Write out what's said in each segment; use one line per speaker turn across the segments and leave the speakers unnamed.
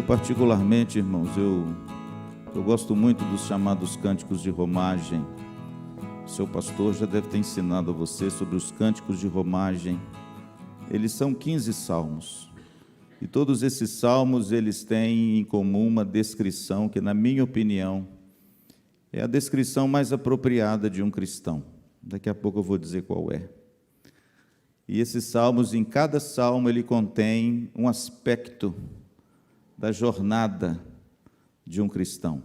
particularmente, irmãos, eu gosto muito dos chamados cânticos de romagem. O seu pastor já deve ter ensinado a você sobre os cânticos de romagem. Eles são 15 salmos. E todos esses salmos, eles têm em comum uma descrição que, na minha opinião, é a descrição mais apropriada de um cristão. Daqui a pouco eu vou dizer qual é. E esses salmos, em cada salmo, ele contém um aspecto da jornada de um cristão.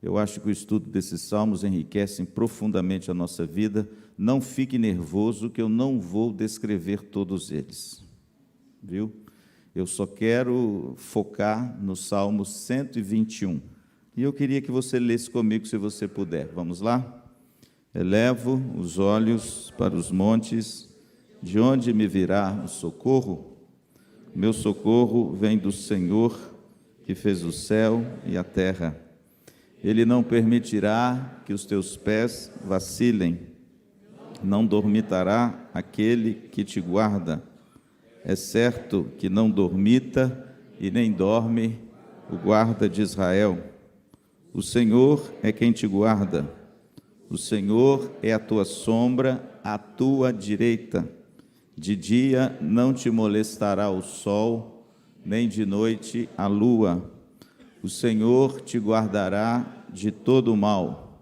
Eu acho que o estudo desses salmos enriquece profundamente a nossa vida. Não fique nervoso que eu não vou descrever todos eles, viu? Eu só quero focar no Salmo 121. E eu queria que você lesse comigo, se você puder. Vamos lá? Elevo os olhos para os montes, de onde me virá o socorro? Meu socorro vem do Senhor, que fez o céu e a terra. Ele não permitirá que os teus pés vacilem, não dormitará aquele que te guarda. É certo que não dormita e nem dorme o guarda de Israel. O Senhor é quem te guarda. O Senhor é a tua sombra à tua direita. De dia não te molestará o sol, nem de noite a lua. O Senhor te guardará de todo o mal,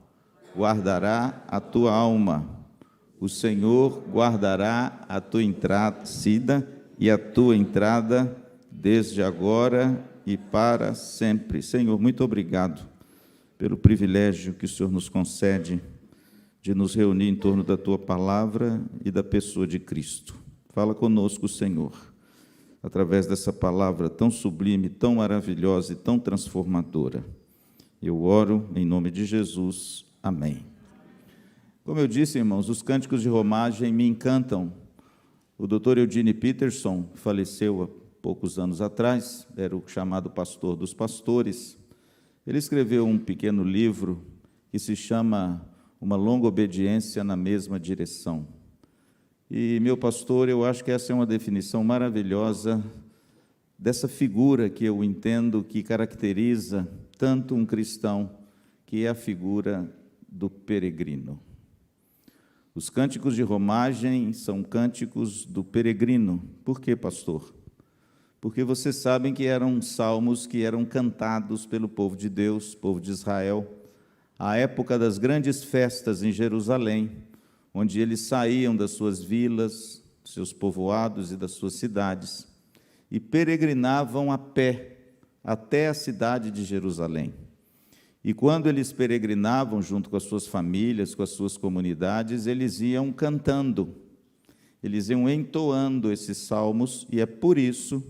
guardará a tua alma. O Senhor guardará a tua saída e a tua entrada, desde agora e para sempre. Senhor, muito obrigado pelo privilégio que o Senhor nos concede de nos reunir em torno da tua palavra e da pessoa de Cristo. Fala conosco, Senhor, através dessa palavra tão sublime, tão maravilhosa e tão transformadora. Eu oro em nome de Jesus. Amém. Como eu disse, irmãos, os cânticos de romagem me encantam. O Dr. Eugene Peterson faleceu há poucos anos atrás, era o chamado pastor dos pastores. Ele escreveu um pequeno livro que se chama Uma Longa Obediência na Mesma Direção. E, meu pastor, eu acho que essa é uma definição maravilhosa dessa figura que eu entendo que caracteriza tanto um cristão, que é a figura do peregrino. Os cânticos de romagem são cânticos do peregrino. Por quê, pastor? Porque vocês sabem que eram salmos que eram cantados pelo povo de Deus, povo de Israel, à época das grandes festas em Jerusalém, onde eles saíam das suas vilas, dos seus povoados e das suas cidades, e peregrinavam a pé até a cidade de Jerusalém. E quando eles peregrinavam junto com as suas famílias, com as suas comunidades, eles iam cantando, eles iam entoando esses salmos, e é por isso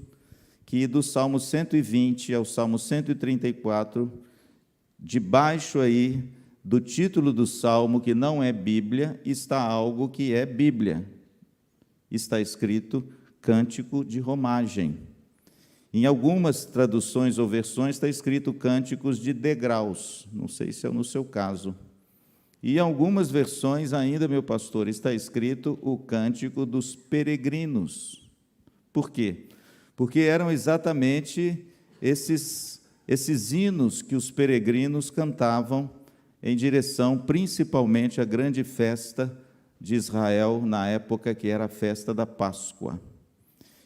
que do Salmo 120 ao Salmo 134, debaixo aí do título do Salmo, que não é Bíblia, está algo que é Bíblia. Está escrito Cântico de Romagem. Em algumas traduções ou versões está escrito Cânticos de Degraus, não sei se é no seu caso. E em algumas versões ainda, meu pastor, está escrito o Cântico dos Peregrinos. Por quê? Porque eram exatamente esses hinos que os peregrinos cantavam em direção principalmente à grande festa de Israel, na época que era a festa da Páscoa.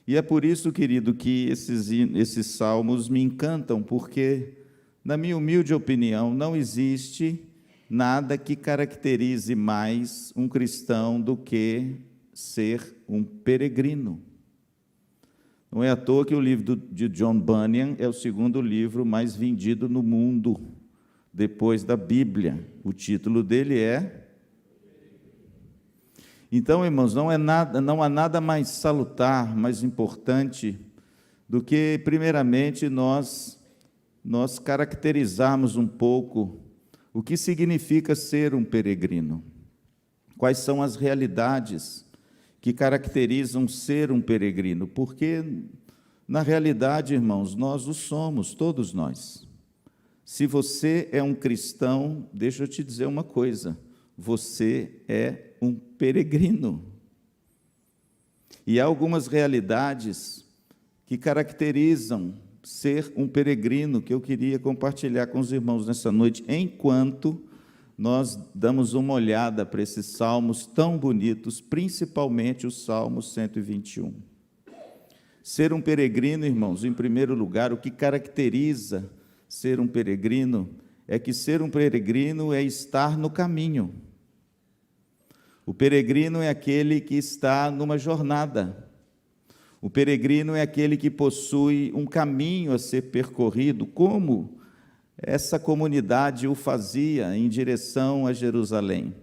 E é por isso, querido, que esses salmos me encantam, porque, na minha humilde opinião, não existe nada que caracterize mais um cristão do que ser um peregrino. Não é à toa que o livro de John Bunyan é o segundo livro mais vendido no mundo, depois da Bíblia. O título dele é... Então, irmãos, não há nada mais salutar, mais importante, do que, primeiramente, nós caracterizarmos um pouco o que significa ser um peregrino. Quais são as realidades que caracterizam ser um peregrino? Porque, na realidade, irmãos, nós o somos, todos nós. Se você é um cristão, deixa eu te dizer uma coisa, você é um peregrino. E há algumas realidades que caracterizam ser um peregrino, que eu queria compartilhar com os irmãos nessa noite, enquanto nós damos uma olhada para esses salmos tão bonitos, principalmente o Salmo 121. Ser um peregrino, irmãos, em primeiro lugar, o que caracteriza ser um peregrino é que ser um peregrino é estar no caminho. O peregrino é aquele que está numa jornada. O peregrino é aquele que possui um caminho a ser percorrido, como essa comunidade o fazia em direção a Jerusalém.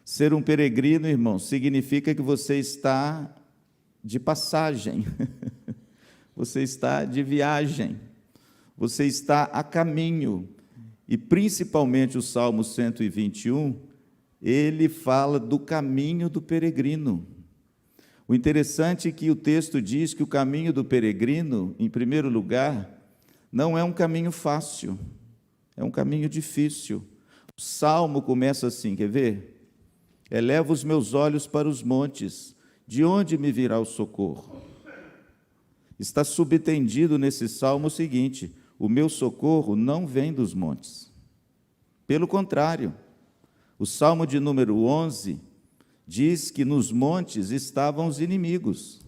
Ser um peregrino, irmão, significa que você está de passagem, você está de viagem, você está a caminho. E principalmente o Salmo 121, ele fala do caminho do peregrino. O interessante é que o texto diz que o caminho do peregrino, em primeiro lugar, não é um caminho fácil, é um caminho difícil. O Salmo começa assim, quer ver? Eleva os meus olhos para os montes, de onde me virá o socorro? Está subtendido nesse Salmo o seguinte: o meu socorro não vem dos montes. Pelo contrário, o Salmo de número 11 diz que nos montes estavam os inimigos.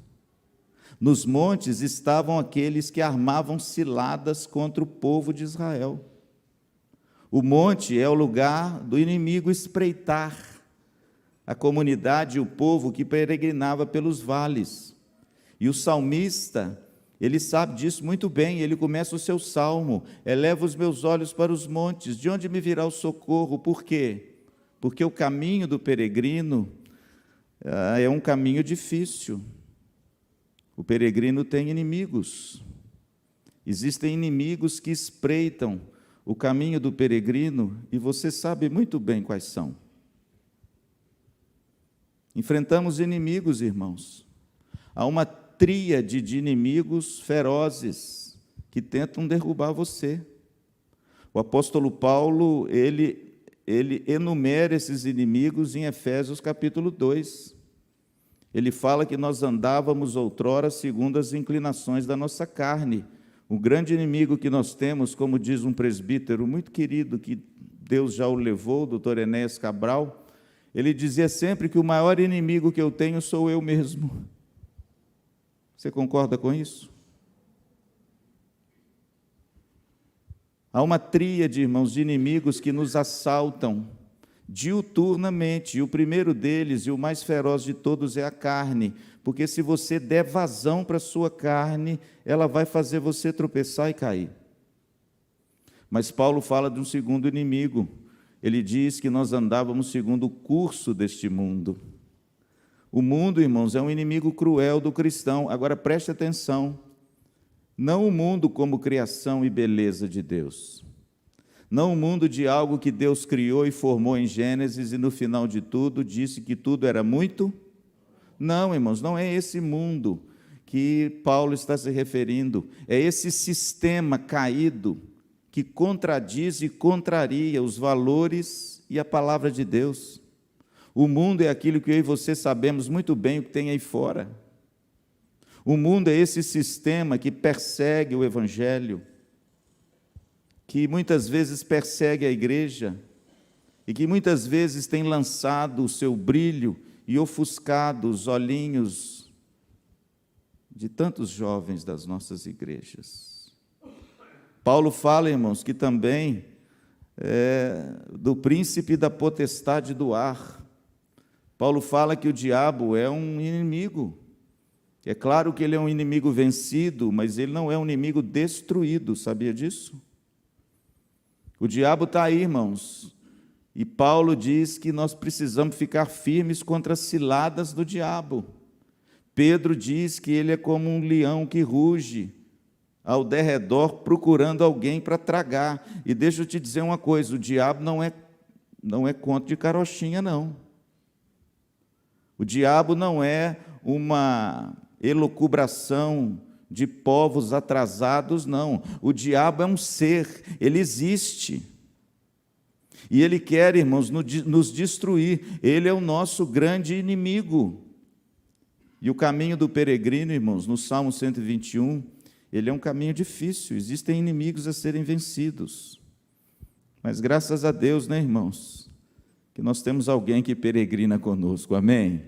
Nos montes estavam aqueles que armavam ciladas contra o povo de Israel. O monte é o lugar do inimigo espreitar a comunidade e o povo que peregrinava pelos vales. E o salmista, ele sabe disso muito bem, ele começa o seu salmo: eleva os meus olhos para os montes, de onde me virá o socorro? Por quê? Porque o caminho do peregrino é um caminho difícil. O peregrino tem inimigos. Existem inimigos que espreitam o caminho do peregrino e você sabe muito bem quais são. Enfrentamos inimigos, irmãos. Há uma tríade de inimigos ferozes que tentam derrubar você. O apóstolo Paulo, ele enumera esses inimigos em Efésios capítulo 2. Ele fala que nós andávamos outrora segundo as inclinações da nossa carne. O grande inimigo que nós temos, como diz um presbítero muito querido, que Deus já o levou, o doutor Enéas Cabral, ele dizia sempre que o maior inimigo que eu tenho sou eu mesmo. Você concorda com isso? Há uma tríade, irmãos, de inimigos que nos assaltam diuturnamente, e o primeiro deles, e o mais feroz de todos, é a carne, porque se você der vazão para a sua carne, ela vai fazer você tropeçar e cair. Mas Paulo fala de um segundo inimigo. Ele diz que nós andávamos segundo o curso deste mundo. O mundo, irmãos, é um inimigo cruel do cristão. Agora preste atenção, não o mundo como criação e beleza de Deus, não o mundo de algo que Deus criou e formou em Gênesis e no final de tudo disse que tudo era muito. Não, irmãos, não é esse mundo que Paulo está se referindo, é esse sistema caído que contradiz e contraria os valores e a palavra de Deus. O mundo é aquilo que eu e você sabemos muito bem o que tem aí fora. O mundo é esse sistema que persegue o Evangelho, que muitas vezes persegue a igreja e que muitas vezes tem lançado o seu brilho e ofuscado os olhinhos de tantos jovens das nossas igrejas. Paulo fala, irmãos, que também do príncipe da potestade do ar. Paulo fala que o diabo é um inimigo. É claro que ele é um inimigo vencido, mas ele não é um inimigo destruído, sabia disso? O diabo está aí, irmãos, e Paulo diz que nós precisamos ficar firmes contra as ciladas do diabo. Pedro diz que ele é como um leão que ruge ao derredor procurando alguém para tragar. E deixa eu te dizer uma coisa, o diabo não é conto de carochinha, não. O diabo não é uma elucubração de povos atrasados, não. O diabo é um ser, ele existe. E ele quer, irmãos, nos destruir. Ele é o nosso grande inimigo. E o caminho do peregrino, irmãos, no Salmo 121, Ele é um caminho difícil, existem inimigos a serem vencidos. Mas graças a Deus, né, irmãos, que nós temos alguém que peregrina conosco, amém?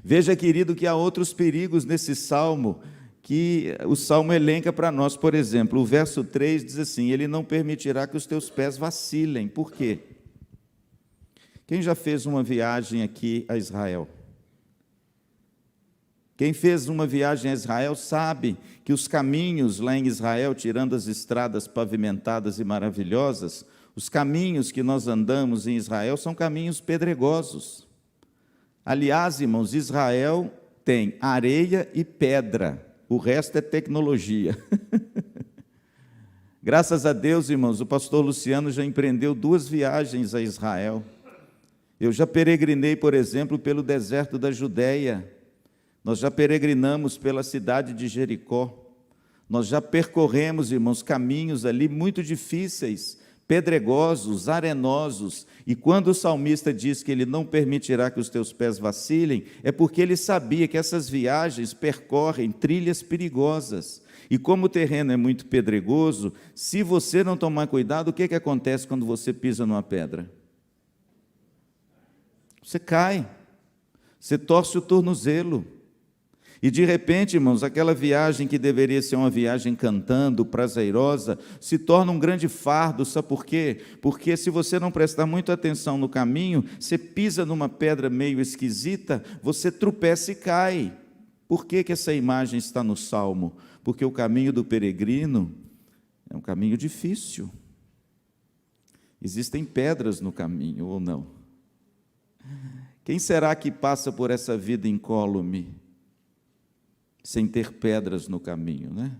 Veja, querido, que há outros perigos nesse salmo, que o salmo elenca para nós. Por exemplo, o verso 3 diz assim: Ele não permitirá que os teus pés vacilem. Por quê? Quem já fez uma viagem aqui a Israel? Quem fez uma viagem a Israel sabe que os caminhos lá em Israel, tirando as estradas pavimentadas e maravilhosas, os caminhos que nós andamos em Israel são caminhos pedregosos. Aliás, irmãos, Israel tem areia e pedra, o resto é tecnologia. Graças a Deus, irmãos, o pastor Luciano já empreendeu 2 viagens a Israel. Eu já peregrinei, por exemplo, pelo deserto da Judéia. Nós já peregrinamos pela cidade de Jericó. Nós já percorremos, irmãos, caminhos ali muito difíceis, pedregosos, arenosos. E quando o salmista diz que ele não permitirá que os teus pés vacilem, é porque ele sabia que essas viagens percorrem trilhas perigosas. E como o terreno é muito pedregoso, se você não tomar cuidado, o que acontece quando você pisa numa pedra? Você cai, você torce o tornozelo. E de repente, irmãos, aquela viagem que deveria ser uma viagem cantando, prazerosa, se torna um grande fardo. Sabe por quê? Porque se você não prestar muita atenção no caminho, você pisa numa pedra meio esquisita, você tropeça e cai. Por que essa imagem está no Salmo? Porque o caminho do peregrino é um caminho difícil. Existem pedras no caminho, ou não? Quem será que passa por essa vida incólume, sem ter pedras no caminho, né?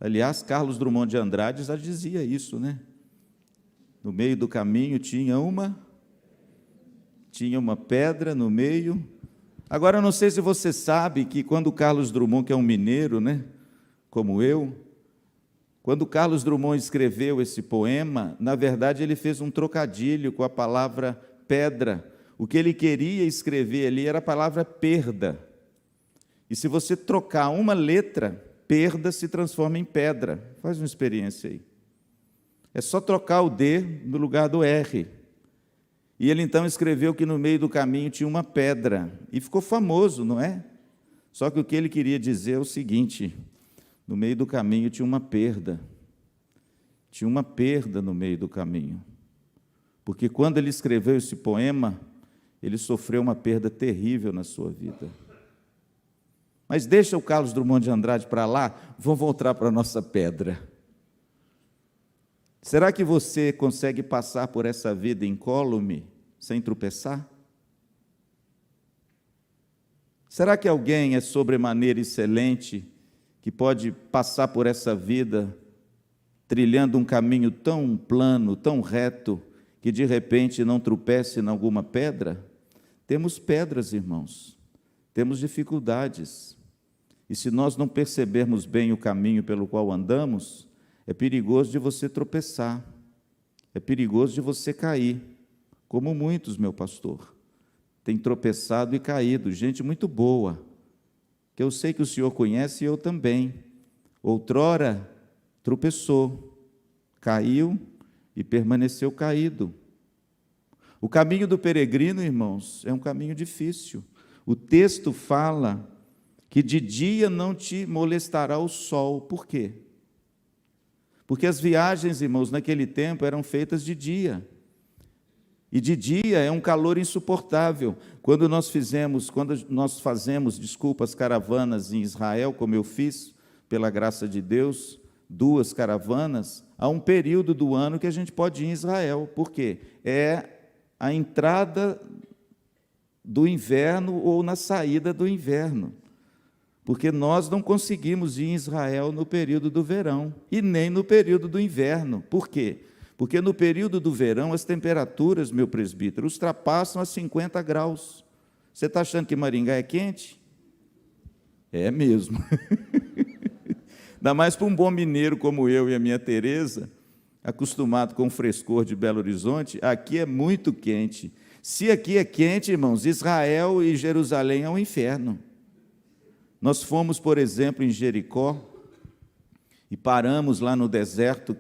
Aliás, Carlos Drummond de Andrade já dizia isso, né? No meio do caminho tinha uma pedra no meio. Agora, eu não sei se você sabe que quando Carlos Drummond, que é um mineiro, né, como eu, quando Carlos Drummond escreveu esse poema, na verdade ele fez um trocadilho com a palavra pedra. O que ele queria escrever ali era a palavra perda. E se você trocar uma letra, perda se transforma em pedra. Faz uma experiência aí. É só trocar o D no lugar do R. E ele então escreveu que no meio do caminho tinha uma pedra. E ficou famoso, não é? Só que o que ele queria dizer é o seguinte: no meio do caminho tinha uma perda. Tinha uma perda no meio do caminho. Porque quando ele escreveu esse poema, ele sofreu uma perda terrível na sua vida. Mas deixa o Carlos Drummond de Andrade para lá, vamos voltar para a nossa pedra. Será que você consegue passar por essa vida incólume sem tropeçar? Será que alguém é sobremaneira excelente que pode passar por essa vida trilhando um caminho tão plano, tão reto, que de repente não tropece em alguma pedra? Temos pedras, irmãos, temos dificuldades. E se nós não percebermos bem o caminho pelo qual andamos, é perigoso de você tropeçar, é perigoso de você cair, como muitos, meu pastor, têm tropeçado e caído, gente muito boa, que eu sei que o senhor conhece e eu também. Outrora tropeçou, caiu e permaneceu caído. O caminho do peregrino, irmãos, é um caminho difícil. O texto fala que de dia não te molestará o sol. Por quê? Porque as viagens, irmãos, naquele tempo eram feitas de dia. E de dia é um calor insuportável. Quando nós fazemos, as caravanas em Israel, como eu fiz, pela graça de Deus, 2 caravanas, há um período do ano que a gente pode ir em Israel. Por quê? É a entrada do inverno ou na saída do inverno. Porque nós não conseguimos ir em Israel no período do verão e nem no período do inverno. Por quê? Porque no período do verão as temperaturas, meu presbítero, ultrapassam a 50 graus. Você está achando que Maringá é quente? É mesmo. Ainda mais para um bom mineiro como eu e a minha Tereza, acostumado com o frescor de Belo Horizonte, aqui é muito quente. Se aqui é quente, irmãos, Israel e Jerusalém é um inferno. Nós fomos, por exemplo, em Jericó, e paramos lá no deserto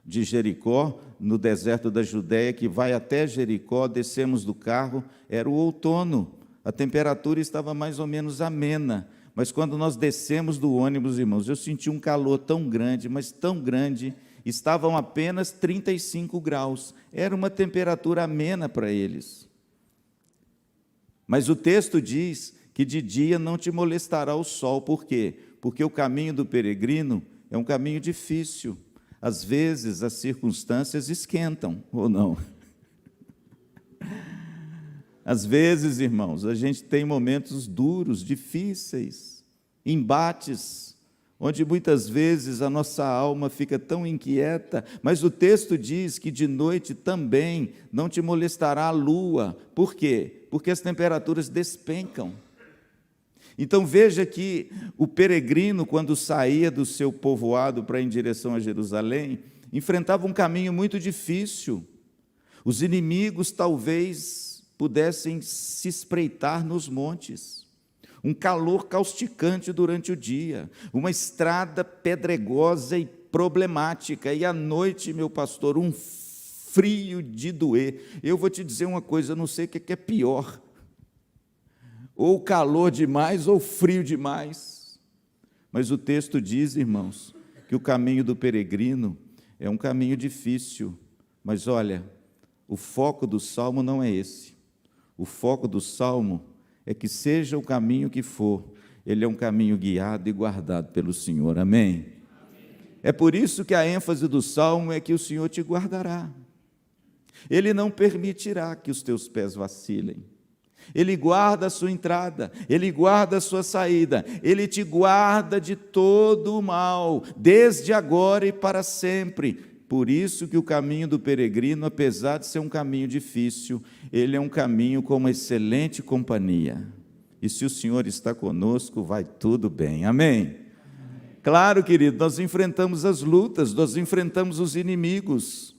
de Jericó, no deserto da Judéia, que vai até Jericó, descemos do carro, era o outono, a temperatura estava mais ou menos amena, mas quando nós descemos do ônibus, irmãos, eu senti um calor tão grande, mas tão grande, estavam apenas 35 graus, era uma temperatura amena para eles. Mas o texto diz que de dia não te molestará o sol, por quê? Porque o caminho do peregrino é um caminho difícil. Às vezes as circunstâncias esquentam, ou não? Às vezes, irmãos, a gente tem momentos duros, difíceis, embates, onde muitas vezes a nossa alma fica tão inquieta, mas o texto diz que de noite também não te molestará a lua. Por quê? Porque as temperaturas despencam. Então veja que o peregrino, quando saía do seu povoado para ir em direção a Jerusalém, enfrentava um caminho muito difícil. Os inimigos talvez pudessem se espreitar nos montes. Um calor causticante durante o dia, uma estrada pedregosa e problemática, e à noite, meu pastor, um frio de doer. Eu vou te dizer uma coisa, eu não sei o que é pior, ou calor demais, ou frio demais. Mas o texto diz, irmãos, que o caminho do peregrino é um caminho difícil. Mas olha, o foco do Salmo não é esse. O foco do Salmo é que seja o caminho que for, ele é um caminho guiado e guardado pelo Senhor. Amém? É por isso que a ênfase do Salmo é que o Senhor te guardará. Ele não permitirá que os teus pés vacilem. Ele guarda a sua entrada, Ele guarda a sua saída, Ele te guarda de todo o mal, desde agora e para sempre. Por isso que o caminho do peregrino, apesar de ser um caminho difícil, ele é um caminho com uma excelente companhia. E se o Senhor está conosco, vai tudo bem. Amém? Claro, querido, nós enfrentamos as lutas, nós enfrentamos os inimigos,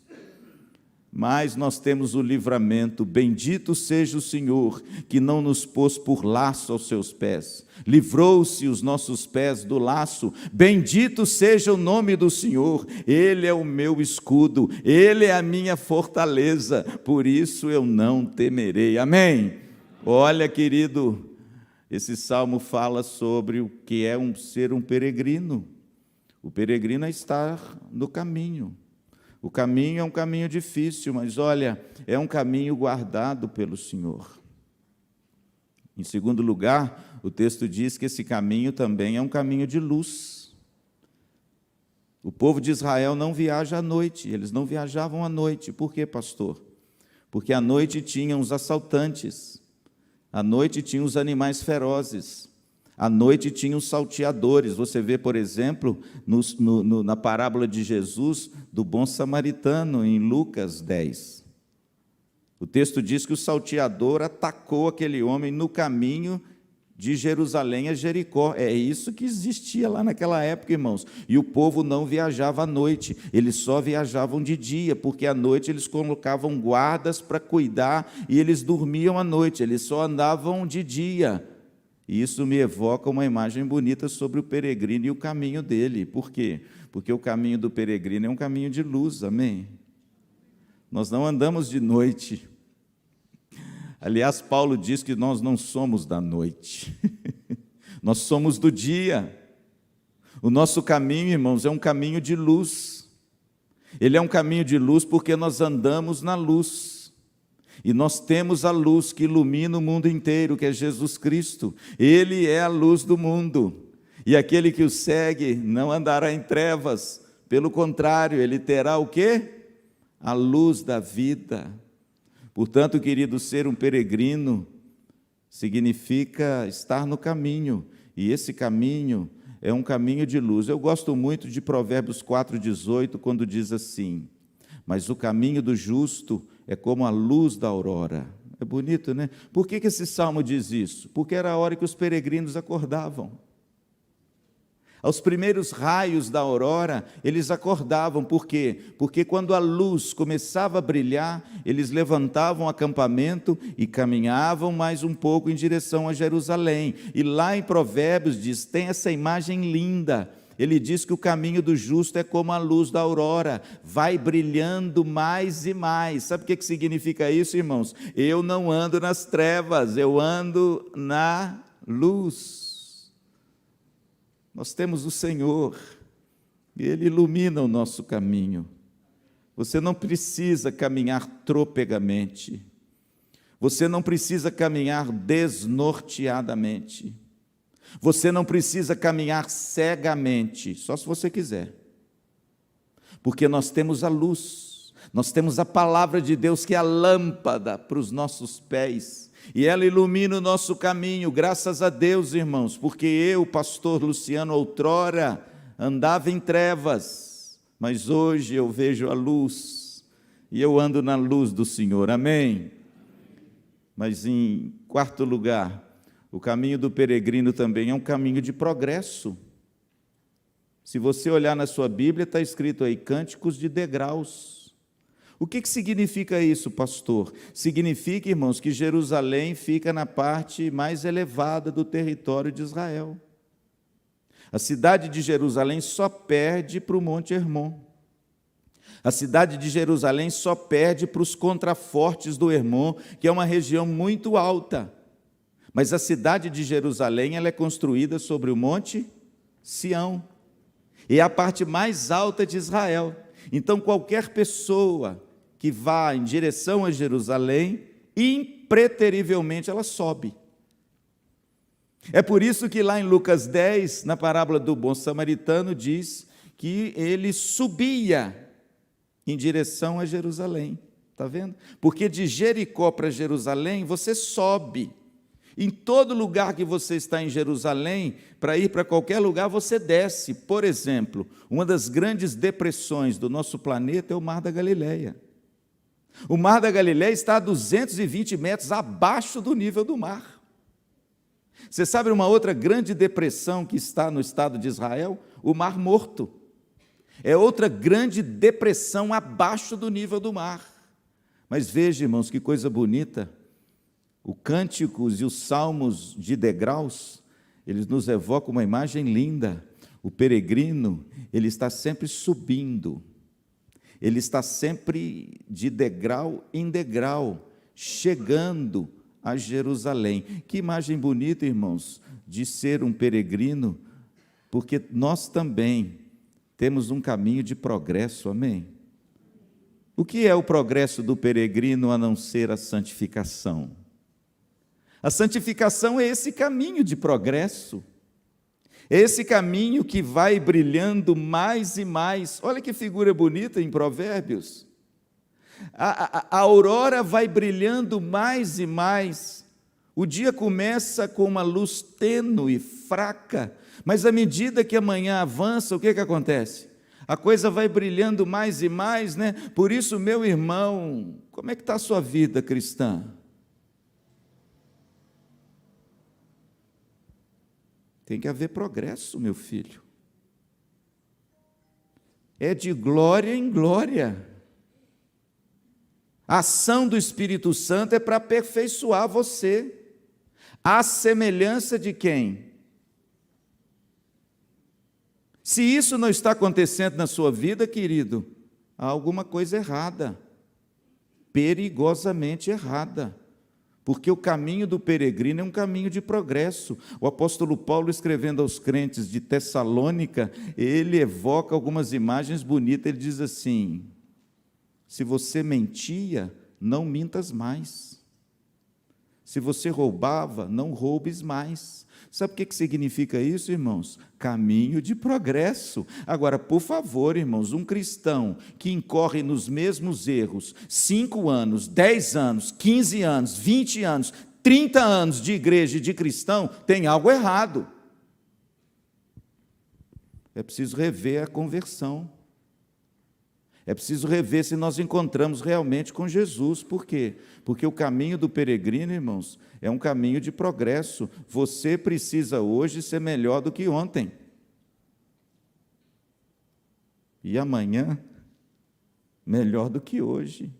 mas nós temos o livramento. Bendito seja o Senhor, que não nos pôs por laço aos seus pés, livrou-se os nossos pés do laço. Bendito seja o nome do Senhor, Ele é o meu escudo, Ele é a minha fortaleza, por isso eu não temerei. Amém? Olha, querido, esse salmo fala sobre o que é ser um peregrino. O peregrino é estar no caminho. O caminho é um caminho difícil, mas olha, é um caminho guardado pelo Senhor. Em segundo lugar, o texto diz que esse caminho também é um caminho de luz. O povo de Israel não viaja à noite, eles não viajavam à noite. Por quê, pastor? Porque à noite tinham os assaltantes, à noite tinham os animais ferozes, à noite tinha os salteadores. Você vê, por exemplo, na parábola de Jesus, do bom samaritano, em Lucas 10. O texto diz que o salteador atacou aquele homem no caminho de Jerusalém a Jericó. É isso que existia lá naquela época, irmãos. E o povo não viajava à noite, eles só viajavam de dia, porque à noite eles colocavam guardas para cuidar e eles dormiam à noite, eles só andavam de dia. E isso me evoca uma imagem bonita sobre o peregrino e o caminho dele. Por quê? Porque o caminho do peregrino é um caminho de luz, amém? Nós não andamos de noite. Aliás, Paulo diz que nós não somos da noite, nós somos do dia. O nosso caminho, irmãos, é um caminho de luz. Ele é um caminho de luz porque nós andamos na luz. E nós temos a luz que ilumina o mundo inteiro, que é Jesus Cristo. Ele é a luz do mundo. E aquele que o segue não andará em trevas. Pelo contrário, ele terá o quê? A luz da vida. Portanto, querido, ser um peregrino significa estar no caminho. E esse caminho é um caminho de luz. Eu gosto muito de Provérbios 4,18, quando diz assim: mas o caminho do justo é como a luz da aurora. É bonito, né? Por que esse salmo diz isso? Porque era a hora que os peregrinos acordavam. Aos primeiros raios da aurora, eles acordavam. Por quê? Porque quando a luz começava a brilhar, eles levantavam o acampamento e caminhavam mais um pouco em direção a Jerusalém. E lá em Provérbios diz, tem essa imagem linda. Ele diz que o caminho do justo é como a luz da aurora, vai brilhando mais e mais. Sabe o que significa isso, irmãos? Eu não ando nas trevas, eu ando na luz. Nós temos o Senhor, e Ele ilumina o nosso caminho. Você não precisa caminhar tropegamente, você não precisa caminhar desnorteadamente, você não precisa caminhar cegamente, só se você quiser, porque nós temos a luz, nós temos a palavra de Deus que é a lâmpada para os nossos pés, e ela ilumina o nosso caminho. Graças a Deus, irmãos, porque eu, pastor Luciano, outrora andava em trevas, mas hoje eu vejo a luz, e eu ando na luz do Senhor, amém? Mas em quarto lugar, o caminho do peregrino também é um caminho de progresso. Se você olhar na sua Bíblia, está escrito aí, cânticos de degraus. O que significa isso, pastor? Significa, irmãos, que Jerusalém fica na parte mais elevada do território de Israel. A cidade de Jerusalém só perde para o Monte Hermon. A cidade de Jerusalém só perde para os contrafortes do Hermon, que é uma região muito alta. Mas a cidade de Jerusalém ela é construída sobre o Monte Sião. E é a parte mais alta de Israel. Então, qualquer pessoa que vá em direção a Jerusalém, impreterivelmente ela sobe. É por isso que lá em Lucas 10, na parábola do bom samaritano, diz que ele subia em direção a Jerusalém. Está vendo? Porque de Jericó para Jerusalém, você sobe. Em todo lugar que você está em Jerusalém, para ir para qualquer lugar, você desce. Por exemplo, uma das grandes depressões do nosso planeta é o Mar da Galileia. O Mar da Galileia está a 220 metros abaixo do nível do mar. Você sabe uma outra grande depressão que está no estado de Israel? O Mar Morto. É outra grande depressão abaixo do nível do mar. Mas veja, irmãos, que coisa bonita. Os cânticos e os salmos de degraus, eles nos evocam uma imagem linda. O peregrino, ele está sempre subindo. Ele está sempre de degrau em degrau, chegando a Jerusalém. Que imagem bonita, irmãos, de ser um peregrino, porque nós também temos um caminho de progresso, amém? O que é o progresso do peregrino a não ser a santificação? A santificação é esse caminho de progresso, é esse caminho que vai brilhando mais e mais. Olha que figura bonita em Provérbios. A aurora vai brilhando mais e mais. O dia começa com uma luz tênue, fraca, mas à medida que a manhã avança, o que acontece? A coisa vai brilhando mais e mais, né? Por isso, meu irmão, como é que está a sua vida cristã? Tem que haver progresso, meu filho. É de glória em glória. A ação do Espírito Santo é para aperfeiçoar você. À semelhança de quem? Se isso não está acontecendo na sua vida, querido, há alguma coisa errada. Perigosamente errada. Porque o caminho do peregrino é um caminho de progresso. O apóstolo Paulo, escrevendo aos crentes de Tessalônica, ele evoca algumas imagens bonitas. Ele diz assim: se você mentia, não mintas mais. Se você roubava, não roubes mais. Sabe o que significa isso, irmãos? Caminho de progresso. Agora, por favor, irmãos, um cristão que incorre nos mesmos erros, 5 anos, 10 anos, 15 anos, 20 anos, 30 anos de igreja e de cristão, tem algo errado. É preciso rever a conversão. É preciso rever se nós encontramos realmente com Jesus. Por quê? Porque o caminho do peregrino, irmãos, é um caminho de progresso. Você precisa hoje ser melhor do que ontem. E amanhã, melhor do que hoje.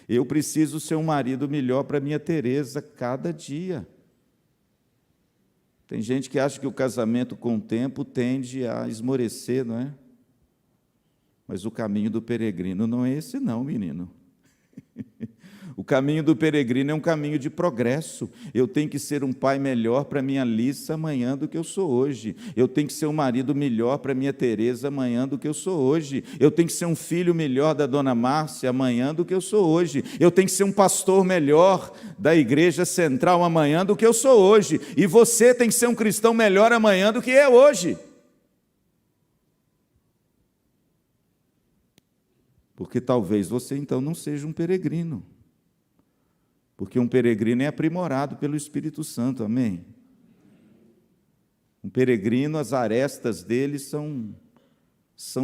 Eu preciso ser um marido melhor para minha Tereza cada dia. Tem gente que acha que o casamento com o tempo tende a esmorecer, não é? Mas o caminho do peregrino não é esse não, menino. O caminho do peregrino é um caminho de progresso. Eu tenho que ser um pai melhor para minha Alissa amanhã do que eu sou hoje. Eu tenho que ser um marido melhor para minha Tereza amanhã do que eu sou hoje. Eu tenho que ser um filho melhor da dona Márcia amanhã do que eu sou hoje. Eu tenho que ser um pastor melhor da igreja central amanhã do que eu sou hoje. E você tem que ser um cristão melhor amanhã do que é hoje. Porque talvez você então não seja um peregrino. Porque um peregrino é aprimorado pelo Espírito Santo, amém? Um peregrino, as arestas dele são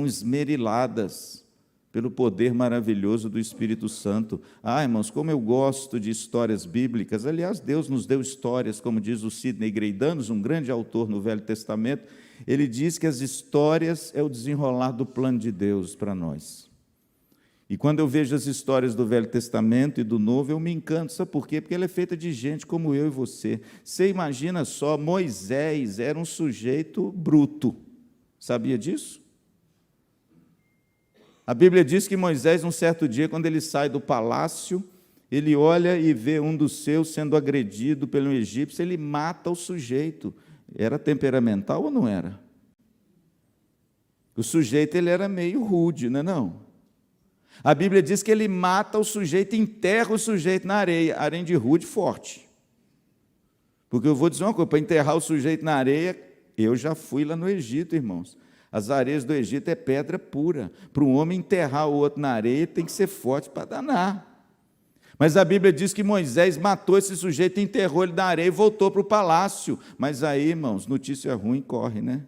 esmeriladas pelo poder maravilhoso do Espírito Santo. Ah, irmãos, como eu gosto de histórias bíblicas. Aliás, Deus nos deu histórias, como diz o Sidney Greidanos, um grande autor no Velho Testamento. Ele diz que as histórias é o desenrolar do plano de Deus para nós. E quando eu vejo as histórias do Velho Testamento e do Novo, eu me encanto. Sabe por quê? Porque ela é feita de gente como eu e você. Você imagina só, Moisés era um sujeito bruto. Sabia disso? A Bíblia diz que Moisés, um certo dia, quando ele sai do palácio, ele olha e vê um dos seus sendo agredido pelo egípcio, ele mata o sujeito. Era temperamental ou não era? O sujeito ele era meio rude, não é não? A Bíblia diz que ele mata o sujeito, enterra o sujeito na areia, areia de rude forte. Porque eu vou dizer uma coisa, para enterrar o sujeito na areia, eu já fui lá no Egito, irmãos. As areias do Egito é pedra pura. Para um homem enterrar o outro na areia, tem que ser forte para danar. Mas a Bíblia diz que Moisés matou esse sujeito, enterrou ele na areia e voltou para o palácio. Mas aí, irmãos, notícia ruim corre, né?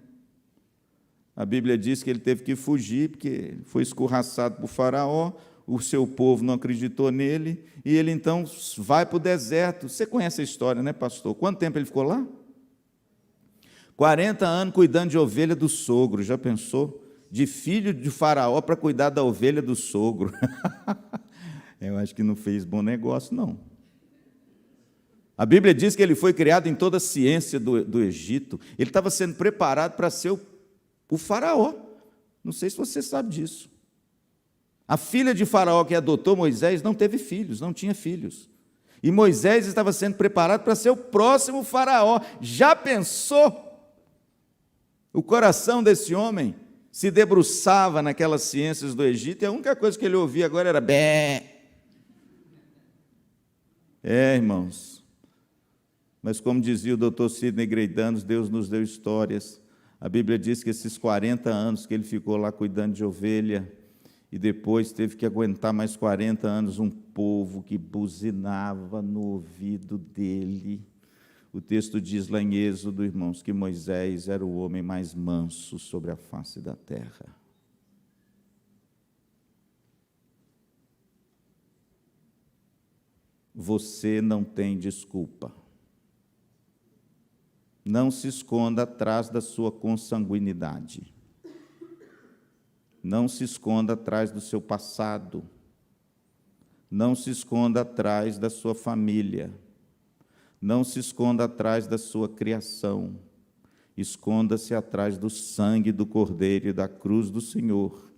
A Bíblia diz que ele teve que fugir, porque foi escorraçado por Faraó, o seu povo não acreditou nele, e ele então vai para o deserto. Você conhece a história, né, pastor? Quanto tempo ele ficou lá? 40 anos cuidando de ovelha do sogro, já pensou? De filho de Faraó para cuidar da ovelha do sogro. Eu acho que não fez bom negócio, não. A Bíblia diz que ele foi criado em toda a ciência do Egito, ele estava sendo preparado para ser o Faraó. Não sei se você sabe disso. A filha de Faraó que adotou Moisés não teve filhos, não tinha filhos. E Moisés estava sendo preparado para ser o próximo Faraó. Já pensou? O coração desse homem se debruçava naquelas ciências do Egito e a única coisa que ele ouvia agora era bé. Irmãos, mas como dizia o doutor Sidney Greidanos, Deus nos deu histórias. A Bíblia diz que esses 40 anos que ele ficou lá cuidando de ovelha, e depois teve que aguentar mais 40 anos um povo que buzinava no ouvido dele. O texto diz lá em Êxodo, irmãos, que Moisés era o homem mais manso sobre a face da terra. Você não tem desculpa. Não se esconda atrás da sua consanguinidade. Não se esconda atrás do seu passado. Não se esconda atrás da sua família. Não se esconda atrás da sua criação. Esconda-se atrás do sangue do Cordeiro e da cruz do Senhor,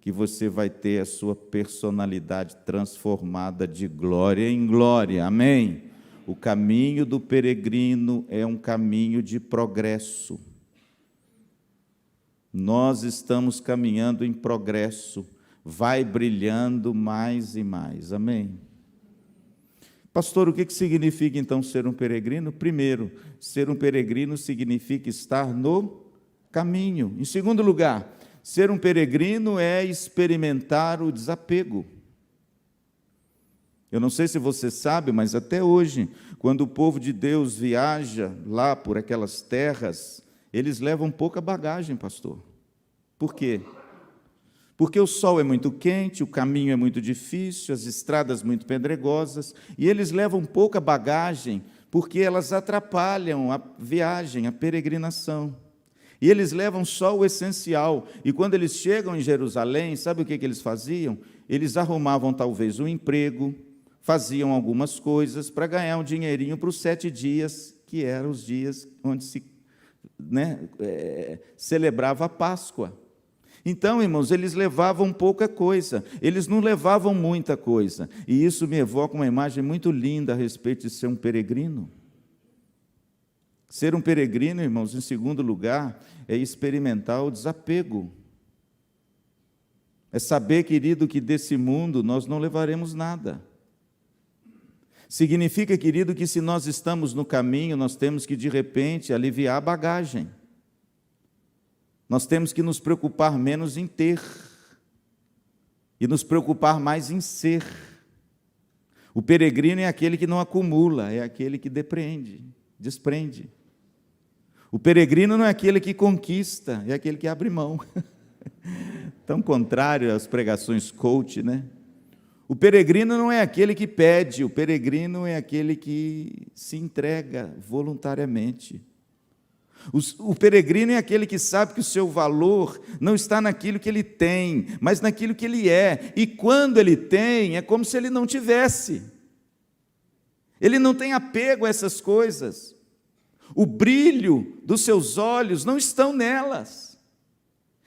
que você vai ter a sua personalidade transformada de glória em glória. Amém? O caminho do peregrino é um caminho de progresso. Nós estamos caminhando em progresso, vai brilhando mais e mais. Amém? Pastor, o que significa então ser um peregrino? Primeiro, ser um peregrino significa estar no caminho. Em segundo lugar, ser um peregrino é experimentar o desapego. Eu não sei se você sabe, mas até hoje, quando o povo de Deus viaja lá por aquelas terras, eles levam pouca bagagem, pastor. Por quê? Porque o sol é muito quente, o caminho é muito difícil, as estradas muito pedregosas, e eles levam pouca bagagem, porque elas atrapalham a viagem, a peregrinação. E eles levam só o essencial. E quando eles chegam em Jerusalém, sabe o que eles faziam? Eles arrumavam talvez um emprego, faziam algumas coisas para ganhar um dinheirinho para os 7 dias, que eram os dias onde se celebrava a Páscoa. Então, irmãos, eles levavam pouca coisa, eles não levavam muita coisa. E isso me evoca uma imagem muito linda a respeito de ser um peregrino. Ser um peregrino, irmãos, em segundo lugar, é experimentar o desapego. É saber, querido, que desse mundo nós não levaremos nada. Significa, querido, que se nós estamos no caminho, nós temos que, de repente, aliviar a bagagem. Nós temos que nos preocupar menos em ter e nos preocupar mais em ser. O peregrino é aquele que não acumula, é aquele que desprende. O peregrino não é aquele que conquista, é aquele que abre mão. Tão contrário às pregações coach, né? O peregrino não é aquele que pede, o peregrino é aquele que se entrega voluntariamente. O peregrino é aquele que sabe que o seu valor não está naquilo que ele tem, mas naquilo que ele é. E quando ele tem, é como se ele não tivesse. Ele não tem apego a essas coisas. O brilho dos seus olhos não estão nelas.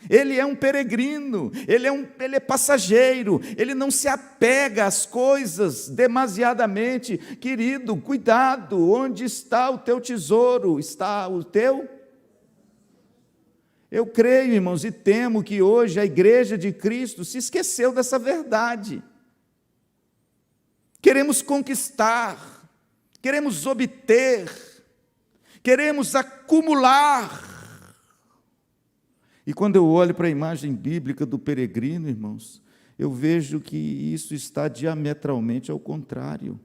Ele é um peregrino, ele é passageiro, ele não se apega às coisas demasiadamente. Querido, cuidado, onde está o teu tesouro? Está o teu? Eu creio, irmãos, e temo que hoje a igreja de Cristo se esqueceu dessa verdade. Queremos conquistar, queremos obter, queremos acumular. E quando eu olho para a imagem bíblica do peregrino, irmãos, eu vejo que isso está diametralmente ao contrário.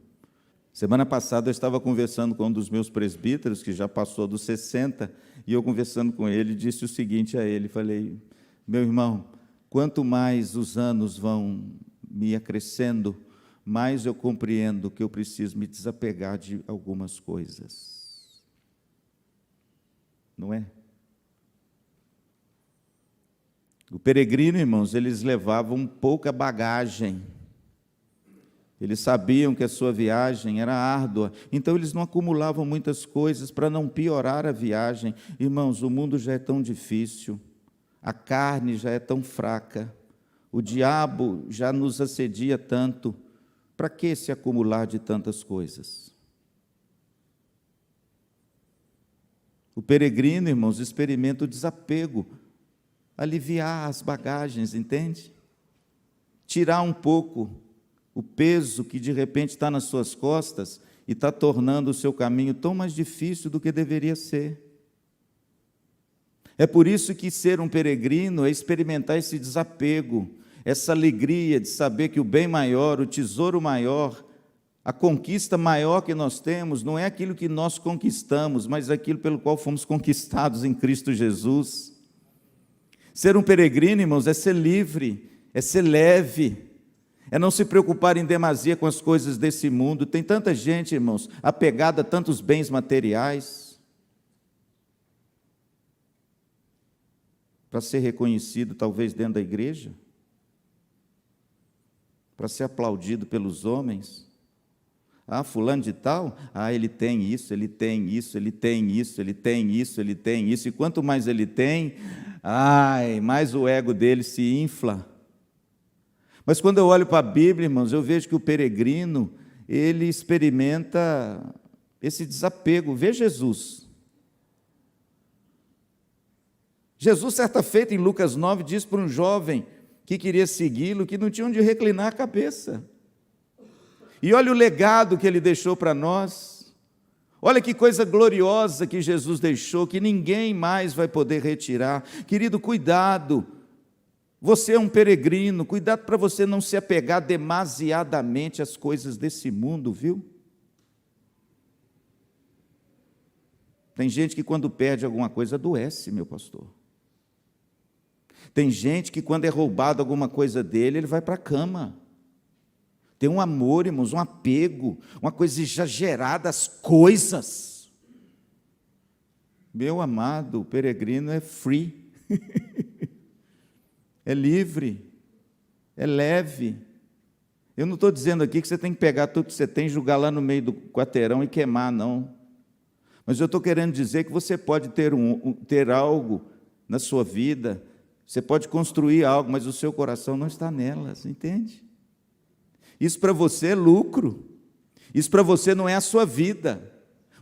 Semana passada eu estava conversando com um dos meus presbíteros, que já passou dos 60, e eu conversando com ele, disse o seguinte a ele, falei, meu irmão, quanto mais os anos vão me acrescendo, mais eu compreendo que eu preciso me desapegar de algumas coisas. Não é? O peregrino, irmãos, eles levavam pouca bagagem. Eles sabiam que a sua viagem era árdua, então eles não acumulavam muitas coisas para não piorar a viagem. Irmãos, o mundo já é tão difícil, a carne já é tão fraca, o diabo já nos assedia tanto, para que se acumular de tantas coisas? O peregrino, irmãos, experimenta o desapego, aliviar as bagagens, entende? Tirar um pouco o peso que de repente está nas suas costas e está tornando o seu caminho tão mais difícil do que deveria ser. É por isso que ser um peregrino é experimentar esse desapego, essa alegria de saber que o bem maior, o tesouro maior, a conquista maior que nós temos não é aquilo que nós conquistamos, mas aquilo pelo qual fomos conquistados em Cristo Jesus. Ser um peregrino, irmãos, é ser livre, é ser leve, é não se preocupar em demasia com as coisas desse mundo. Tem tanta gente, irmãos, apegada a tantos bens materiais, para ser reconhecido, talvez, dentro da igreja, para ser aplaudido pelos homens. Ah, fulano de tal, ele tem isso, ele tem isso, ele tem isso, ele tem isso, ele tem isso, e quanto mais ele tem, mais o ego dele se infla. Mas quando eu olho para a Bíblia, irmãos, eu vejo que o peregrino, ele experimenta esse desapego. Vê Jesus. Jesus, certa feita, em Lucas 9, diz para um jovem que queria segui-lo, que não tinha onde reclinar a cabeça. E olha o legado que ele deixou para nós. Olha que coisa gloriosa que Jesus deixou, que ninguém mais vai poder retirar. Querido, cuidado. Você é um peregrino, cuidado para você não se apegar demasiadamente às coisas desse mundo, viu? Tem gente que quando perde alguma coisa adoece, meu pastor. Tem gente que quando é roubado alguma coisa dele, ele vai para a cama. Tem um amor, irmãos, um apego, uma coisa exagerada às coisas. Meu amado, o peregrino é free, é livre, é leve. Eu não estou dizendo aqui que você tem que pegar tudo que você tem, jogar lá no meio do quarteirão e queimar, não. Mas eu estou querendo dizer que você pode ter algo na sua vida, você pode construir algo, mas o seu coração não está nelas, entende? Isso para você é lucro, isso para você não é a sua vida,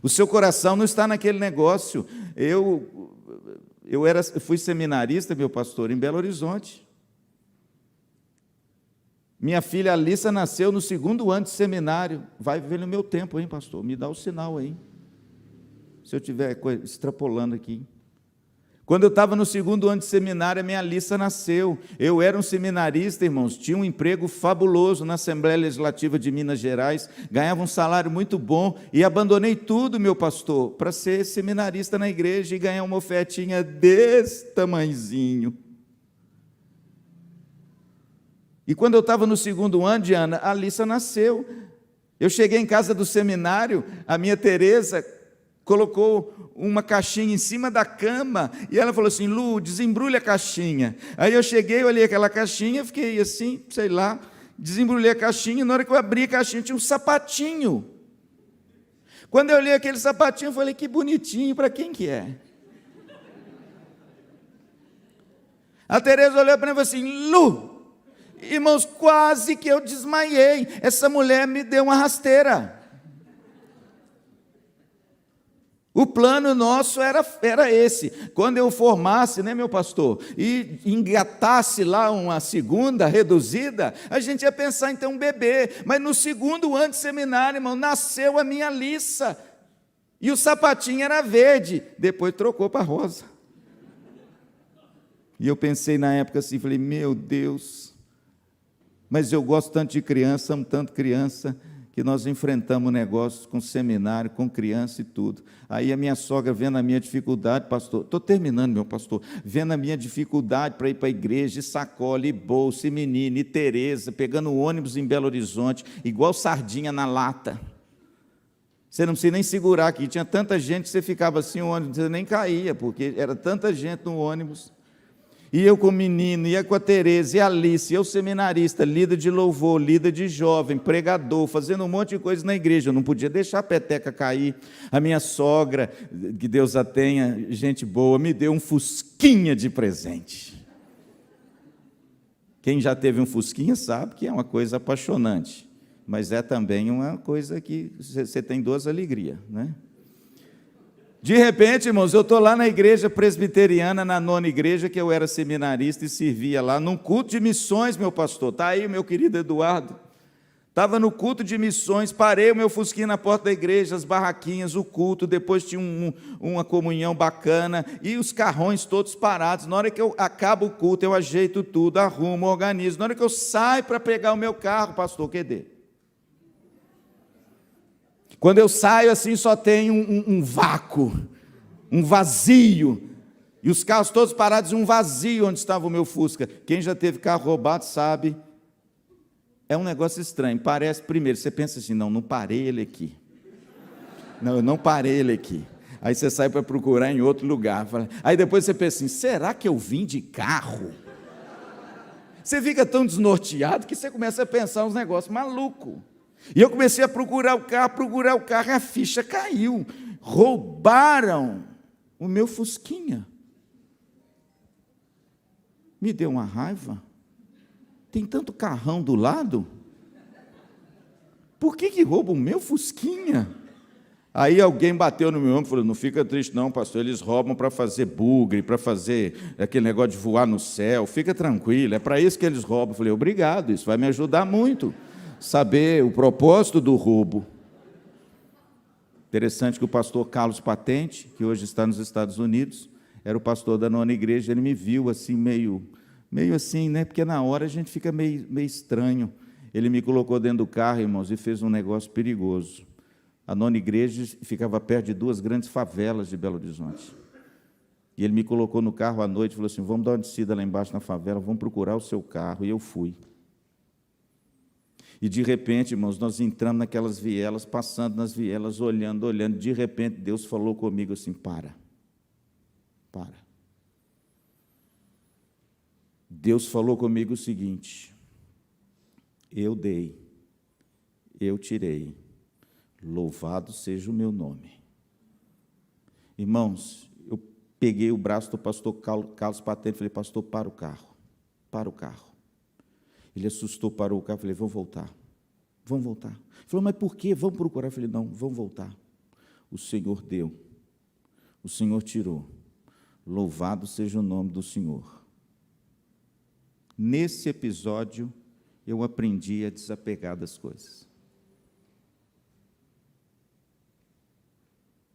o seu coração não está naquele negócio. Eu fui seminarista, meu pastor, em Belo Horizonte. Minha filha Alissa nasceu no 2º ano de seminário. Vai ver no meu tempo, hein, pastor? Me dá o sinal aí, se eu estiver extrapolando aqui. Quando eu estava no 2º ano de seminário, a minha Alissa nasceu. Eu era um seminarista, irmãos, tinha um emprego fabuloso na Assembleia Legislativa de Minas Gerais, ganhava um salário muito bom, e abandonei tudo, meu pastor, para ser seminarista na igreja e ganhar uma ofertinha desse tamanhozinho. E quando eu estava no 2º ano, Diana, a Alissa nasceu. Eu cheguei em casa do seminário, a minha Tereza colocou uma caixinha em cima da cama, e ela falou assim: Lu, desembrulha a caixinha. Aí eu cheguei, olhei aquela caixinha, fiquei assim, sei lá, desembrulhei a caixinha, e na hora que eu abri a caixinha, tinha um sapatinho. Quando eu olhei aquele sapatinho, eu falei: que bonitinho, para quem que é? A Tereza olhou para mim e falou assim: Lu, irmãos, quase que eu desmaiei, essa mulher me deu uma rasteira. O plano nosso era esse. Quando eu formasse, né, meu pastor, e engatasse lá uma segunda reduzida, a gente ia pensar em ter um bebê. Mas no 2º ano de seminário, irmão, nasceu a minha Alissa. E o sapatinho era verde, depois trocou para rosa. E eu pensei na época assim, falei: meu Deus, mas eu gosto tanto de criança, amo tanto criança, que nós enfrentamos negócios com seminário, com criança e tudo. Aí a minha sogra, vendo a minha dificuldade, pastor, estou terminando, meu pastor, vendo a minha dificuldade para ir para a igreja, e sacola, e bolsa, e menina, e Tereza, pegando ônibus em Belo Horizonte, igual sardinha na lata. Você não precisa nem segurar aqui, tinha tanta gente que você ficava assim, o ônibus, você nem caía, porque era tanta gente no ônibus. E eu com o menino, ia com a Tereza, e a Alice, eu seminarista, líder de louvor, líder de jovem, pregador, fazendo um monte de coisa na igreja. Eu não podia deixar a peteca cair. A minha sogra, que Deus a tenha, gente boa, me deu um fusquinha de presente. Quem já teve um fusquinha sabe que é uma coisa apaixonante, mas é também uma coisa que você tem 2 alegrias, né? De repente, irmãos, eu estou lá na igreja presbiteriana, na 9ª igreja, que eu era seminarista e servia lá, num culto de missões, meu pastor. Está aí o meu querido Eduardo. Estava no culto de missões, parei o meu fusquinha na porta da igreja, as barraquinhas, o culto, depois tinha uma comunhão bacana, e os carrões todos parados. Na hora que eu acabo o culto, eu ajeito tudo, arrumo, organizo. Na hora que eu saio para pegar o meu carro, pastor, cadê? Quando eu saio assim, só tem um vácuo, um vazio, e os carros todos parados, um vazio onde estava o meu Fusca. Quem já teve carro roubado sabe, é um negócio estranho. Parece, primeiro, você pensa assim: não parei ele aqui. Não, eu não parei ele aqui. Aí você sai para procurar em outro lugar. Aí depois você pensa assim: será que eu vim de carro? Você fica tão desnorteado que você começa a pensar uns negócios malucos. E eu comecei a procurar o carro, e a ficha caiu. Roubaram o meu fusquinha. Me deu uma raiva. Tem tanto carrão do lado. Por que roubam o meu fusquinha? Aí alguém bateu no meu ombro e falou: não fica triste não, pastor, eles roubam para fazer bugre, para fazer aquele negócio de voar no céu, fica tranquilo, é para isso que eles roubam. Eu falei: obrigado, isso vai me ajudar muito. Saber o propósito do roubo. Interessante que o pastor Carlos Patente, que hoje está nos Estados Unidos, era o pastor da 9ª igreja, ele me viu assim, meio assim, né? Porque na hora a gente fica meio estranho. Ele me colocou dentro do carro, irmãos, e fez um negócio perigoso. A 9ª igreja ficava perto de 2 grandes favelas de Belo Horizonte. E ele me colocou no carro à noite e falou assim: vamos dar uma descida lá embaixo na favela, vamos procurar o seu carro. E eu fui. E de repente, irmãos, nós entramos naquelas vielas, passando nas vielas, olhando, de repente Deus falou comigo assim: para. Para. Deus falou comigo o seguinte: eu dei, eu tirei, louvado seja o meu nome. Irmãos, eu peguei o braço do pastor Carlos Patente e falei: pastor, para o carro, para o carro. Ele assustou, parou o carro, falei: vamos voltar, vamos voltar. Ele falou: mas por quê? Vamos procurar. Eu falei: não, vamos voltar. O Senhor deu, o Senhor tirou, louvado seja o nome do Senhor. Nesse episódio, eu aprendi a desapegar das coisas.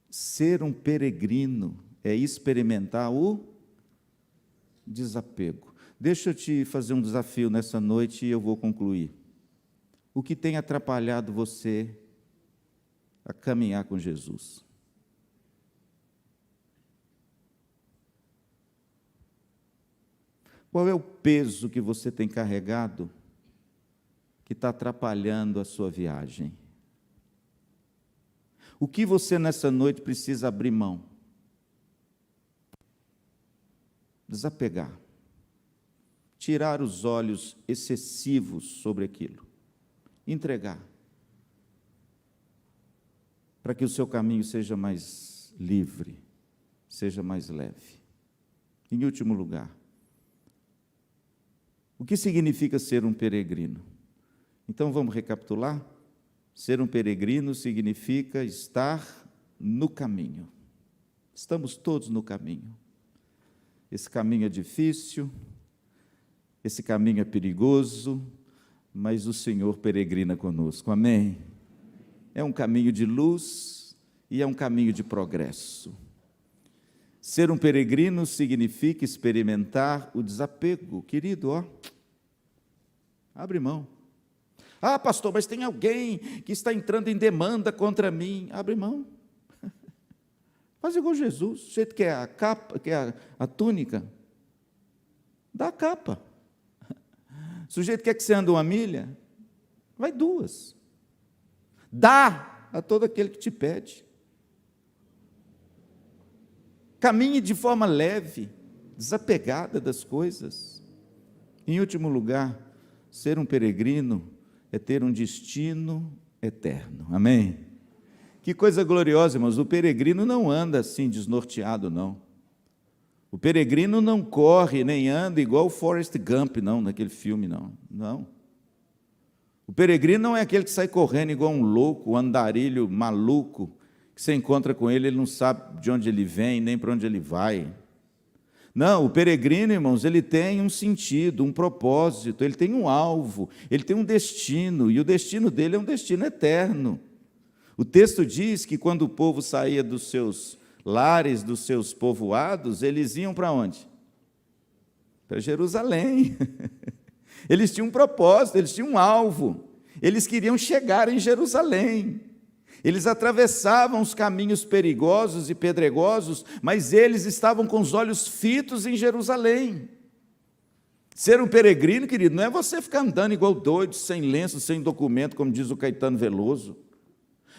Ser um peregrino é experimentar o desapego. Deixa eu te fazer um desafio nessa noite e eu vou concluir. O que tem atrapalhado você a caminhar com Jesus? Qual é o peso que você tem carregado que está atrapalhando a sua viagem? O que você nessa noite precisa abrir mão? Desapegar. Tirar os olhos excessivos sobre aquilo. Entregar. Para que o seu caminho seja mais livre, seja mais leve. Em último lugar, o que significa ser um peregrino? Então vamos recapitular? Ser um peregrino significa estar no caminho. Estamos todos no caminho. Esse caminho é difícil, esse caminho é perigoso, mas o Senhor peregrina conosco, amém? É um caminho de luz e é um caminho de progresso. Ser um peregrino significa experimentar o desapego, querido, abre mão. Ah, pastor, mas tem alguém que está entrando em demanda contra mim. Abre mão. Faz igual Jesus, o jeito que é a capa, que é a túnica, dá a capa. O sujeito quer que você ande 1 milha, vai 2. Dá a todo aquele que te pede. Caminhe de forma leve, desapegada das coisas. Em último lugar, ser um peregrino é ter um destino eterno, amém? Que coisa gloriosa, irmãos, o peregrino não anda assim desnorteado, não. O peregrino não corre, nem anda igual o Forrest Gump, não, naquele filme, não. O peregrino não é aquele que sai correndo igual um louco, um andarilho maluco, que você encontra com ele, ele não sabe de onde ele vem, nem para onde ele vai. Não, o peregrino, irmãos, ele tem um sentido, um propósito, ele tem um alvo, ele tem um destino, e o destino dele é um destino eterno. O texto diz que quando o povo saía dos seus lares, dos seus povoados, eles iam para onde? Para Jerusalém. Eles tinham um propósito, eles tinham um alvo, eles queriam chegar em Jerusalém. Eles atravessavam os caminhos perigosos e pedregosos, mas eles estavam com os olhos fitos em Jerusalém. Ser um peregrino, querido, não é você ficar andando igual doido, sem lenço, sem documento, como diz o Caetano Veloso.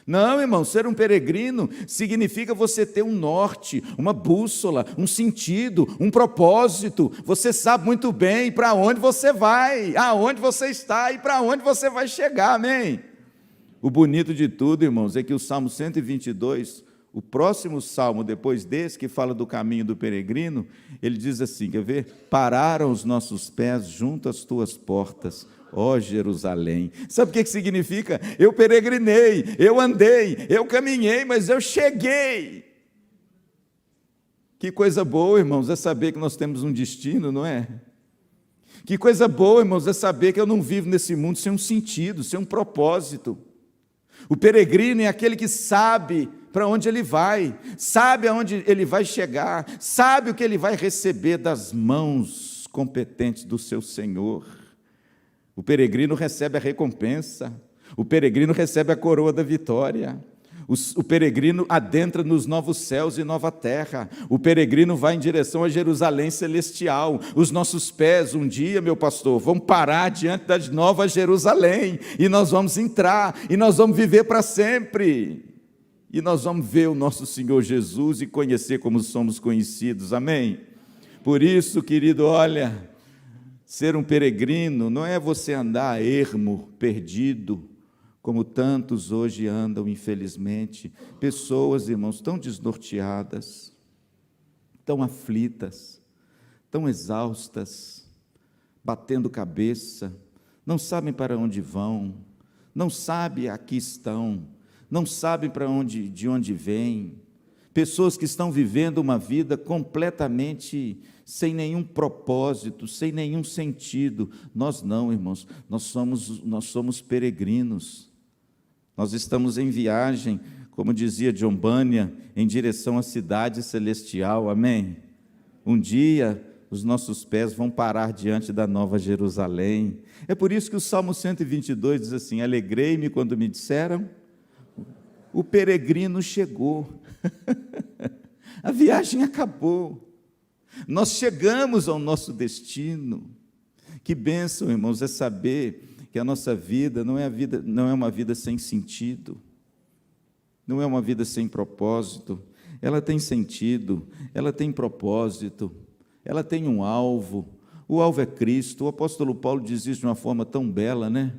Não, irmão, ser um peregrino significa você ter um norte, uma bússola, um sentido, um propósito. Você sabe muito bem para onde você vai, aonde você está e para onde você vai chegar, amém? O bonito de tudo, irmãos, é que o Salmo 122, o próximo salmo depois desse, que fala do caminho do peregrino, ele diz assim, quer ver? Pararam os nossos pés junto às tuas portas, ó Jerusalém. Sabe o que significa? Eu peregrinei, eu andei, eu caminhei, mas eu cheguei. Que coisa boa, irmãos, é saber que nós temos um destino, não é? Que coisa boa, irmãos, é saber que eu não vivo nesse mundo sem um sentido, sem um propósito. O peregrino é aquele que sabe para onde ele vai, sabe aonde ele vai chegar, sabe o que ele vai receber das mãos competentes do seu Senhor. O peregrino recebe a recompensa, o peregrino recebe a coroa da vitória, o peregrino adentra nos novos céus e nova terra, o peregrino vai em direção a Jerusalém celestial. Os nossos pés, um dia, meu pastor, vão parar diante da nova Jerusalém, e nós vamos entrar, e nós vamos viver para sempre. e nós vamos ver o nosso Senhor Jesus e conhecer como somos conhecidos, amém? Por isso, querido, olha, ser um peregrino não é você andar ermo, perdido, como tantos hoje andam, infelizmente. Pessoas, irmãos, tão desnorteadas, tão aflitas, tão exaustas, batendo cabeça, não sabem para onde vão, não sabem a que estão, não sabem de onde vêm. Pessoas que estão vivendo uma vida completamente sem nenhum propósito, sem nenhum sentido. Nós não, irmãos, nós somos peregrinos. Nós estamos em viagem, como dizia John Bunyan, em direção à cidade celestial, amém? Um dia os nossos pés vão parar diante da Nova Jerusalém. É por isso que o Salmo 122 diz assim: alegrei-me quando me disseram, o peregrino chegou. A viagem acabou. Nós chegamos ao nosso destino. Que bênção, irmãos, é saber que a nossa vida não é uma vida sem sentido, não é uma vida sem propósito. Ela tem sentido, ela tem propósito, ela tem um alvo. O alvo é Cristo. O apóstolo Paulo diz isso de uma forma tão bela, né?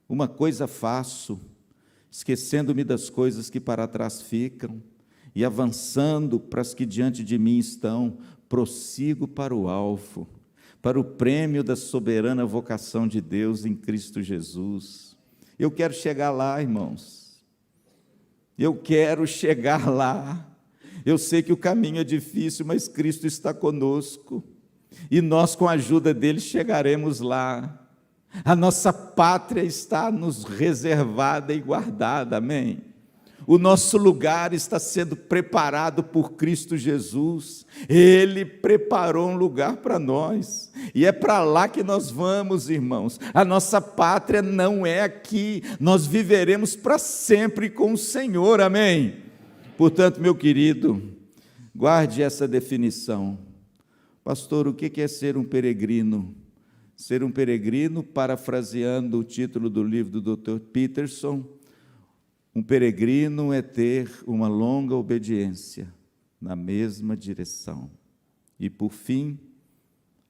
Uma coisa faço, esquecendo-me das coisas que para trás ficam e avançando para as que diante de mim estão, prossigo para o alvo, para o prêmio da soberana vocação de Deus em Cristo Jesus. Eu quero chegar lá, irmãos. Eu quero chegar lá. Eu sei que o caminho é difícil, mas Cristo está conosco. E nós, com a ajuda dele, chegaremos lá. A nossa pátria está nos reservada e guardada, amém? O nosso lugar está sendo preparado por Cristo Jesus. Ele preparou um lugar para nós, e é para lá que nós vamos, irmãos. A nossa pátria não é aqui, nós viveremos para sempre com o Senhor, amém? Portanto, meu querido, guarde essa definição. Pastor, o que é ser um peregrino? Ser um peregrino, parafraseando o título do livro do Dr. Peterson, um peregrino é ter uma longa obediência na mesma direção e, por fim,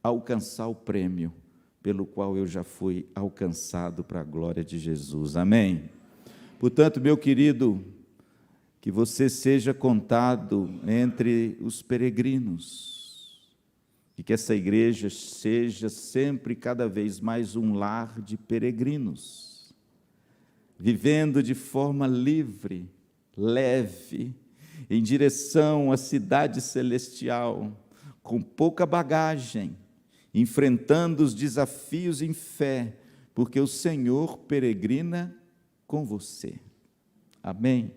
alcançar o prêmio pelo qual eu já fui alcançado para a glória de Jesus, amém? Portanto, meu querido, que você seja contado entre os peregrinos, e que essa igreja seja sempre, cada vez mais, um lar de peregrinos, vivendo de forma livre, leve, em direção à cidade celestial, com pouca bagagem, enfrentando os desafios em fé, porque o Senhor peregrina com você. Amém?